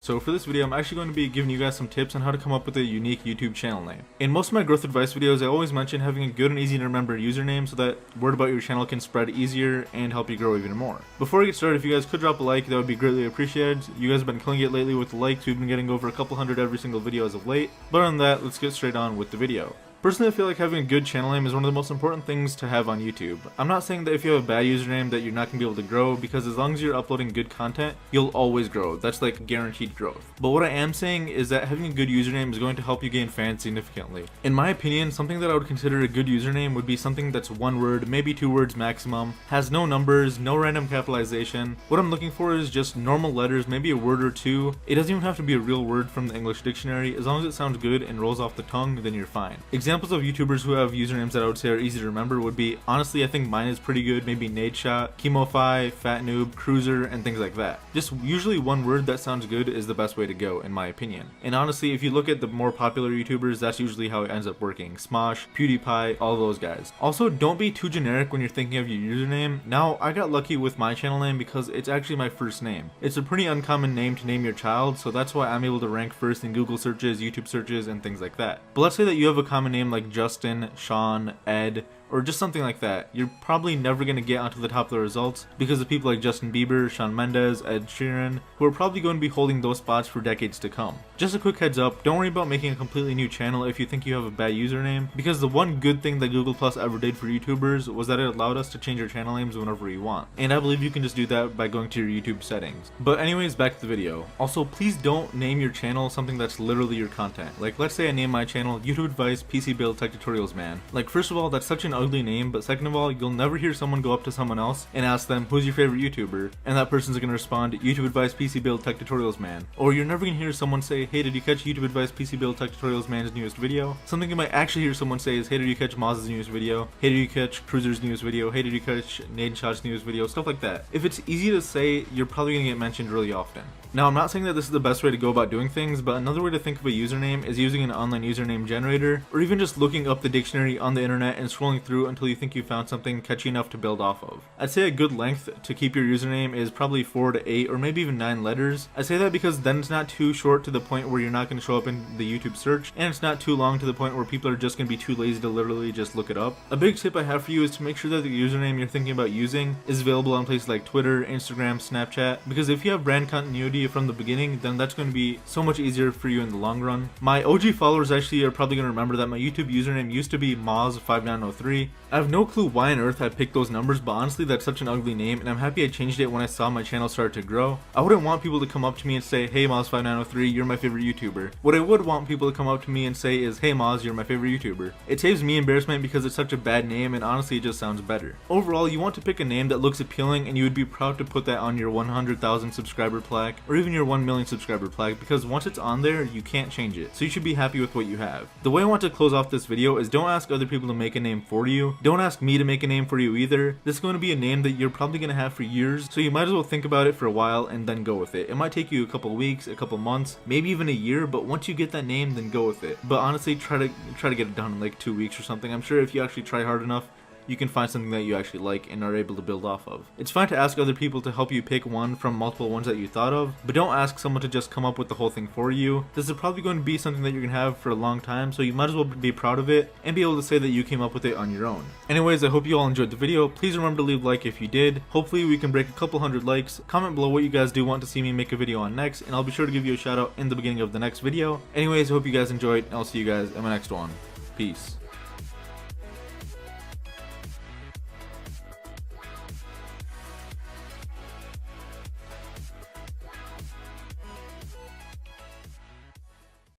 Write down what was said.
So for this video, I'm actually going to be giving you guys some tips on how to come up with a unique YouTube channel name. In most of my growth advice videos, I always mention having a good and easy to remember username so that word about your channel can spread easier and help you grow even more. Before I get started, if you guys could drop a like, that would be greatly appreciated. You guys have been killing it lately with the likes. We've been getting over a couple hundred every single video as of late. But other than that, let's get straight on with the video. Personally, I feel like having a good channel name is one of the most important things to have on YouTube. I'm not saying that if you have a bad username that you're not going to be able to grow, because as long as you're uploading good content, you'll always grow. That's like guaranteed growth. But what I am saying is that having a good username is going to help you gain fans significantly. In my opinion, something that I would consider a good username would be something that's one word, maybe 2 words maximum, has no numbers, no random capitalization. What I'm looking for is just normal letters, maybe a word or two. It doesn't even have to be a real word from the English dictionary. As long as it sounds good and rolls off the tongue, then you're fine. Examples of YouTubers who have usernames that I would say are easy to remember would be, honestly, I think mine is pretty good, maybe Nadeshot, Chemofi, Fat Noob, Cruiser, and things like that. Just usually one word that sounds good is the best way to go, in my opinion. And honestly, if you look at the more popular YouTubers, that's usually how it ends up working. Smosh, PewDiePie, all those guys. Also, don't be too generic when you're thinking of your username. Now, I got lucky with my channel name because it's actually my first name. It's a pretty uncommon name to name your child, so that's why I'm able to rank first in Google searches, YouTube searches, and things like that. But let's say that you have a common name like Justin, Sean, Ed, or just something like that. You're probably never going to get onto the top of the results because of people like Justin Bieber, Shawn Mendes, Ed Sheeran, who are probably going to be holding those spots for decades to come. Just a quick heads up, don't worry about making a completely new channel if you think you have a bad username, because the one good thing that Google Plus ever did for YouTubers was that it allowed us to change our channel names whenever we want. And I believe you can just do that by going to your YouTube settings. But anyways, back to the video. Also, please don't name your channel something that's literally your content. Like, let's say I name my channel YouTube Advice PC Build Tech Tutorials Man. Like, first of all, that's such an ugly name, but second of all, you'll never hear someone go up to someone else and ask them, who's your favorite YouTuber? And that person's gonna respond, YouTube Advice PC Build Tech Tutorials Man. Or you're never gonna hear someone say, hey, did you catch YouTube Advice PC Build Tech Tutorials Man's newest video? Something you might actually hear someone say is, hey, did you catch Moz's newest video? Hey, did you catch Cruiser's newest video? Hey, did you catch Nadeshot's newest video? Stuff like that. If it's easy to say, you're probably gonna get mentioned really often. Now, I'm not saying that this is the best way to go about doing things, but another way to think of a username is using an online username generator, or even just looking up the dictionary on the internet and scrolling through until you think you found something catchy enough to build off of. I'd say a good length to keep your username is probably 4 to 8 or maybe even 9 letters. I say that because then it's not too short to the point where you're not going to show up in the YouTube search, and it's not too long to the point where people are just going to be too lazy to literally just look it up. A big tip I have for you is to make sure that the username you're thinking about using is available on places like Twitter, Instagram, Snapchat, because if you have brand continuity from the beginning, then that's going to be so much easier for you in the long run. My OG followers actually are probably going to remember that my YouTube username used to be Moz5903. I have no clue why on earth I picked those numbers, but honestly that's such an ugly name, and I'm happy I changed it when I saw my channel start to grow. I wouldn't want people to come up to me and say, hey Moz5903, you're my favorite YouTuber. What I would want people to come up to me and say is, hey Moz, you're my favorite YouTuber. It saves me embarrassment because it's such a bad name, and honestly it just sounds better. Overall, you want to pick a name that looks appealing, and you would be proud to put that on your 100,000 subscriber plaque, or even your 1 million subscriber plaque, because once it's on there, you can't change it. So you should be happy with what you have. The way I want to close off this video is don't ask other people to make a name for you. Don't ask me to make a name for you either. This is going to be a name that you're probably going to have for years, so you might as well think about it for a while and then go with it. It might take you a couple weeks, a couple months, maybe even a year, but once you get that name, then go with it. But honestly, try to get it done in like 2 weeks or something. I'm sure if you actually try hard enough, you can find something that you actually like and are able to build off of. It's fine to ask other people to help you pick one from multiple ones that you thought of, but don't ask someone to just come up with the whole thing for you. This is probably going to be something that you're going to have for a long time, so you might as well be proud of it and be able to say that you came up with it on your own. Anyways, I hope you all enjoyed the video. Please remember to leave a like if you did. Hopefully we can break a couple hundred likes. Comment below what you guys do want to see me make a video on next, and I'll be sure to give you a shout out in the beginning of the next video. Anyways, I hope you guys enjoyed, and I'll see you guys in my next one. Peace.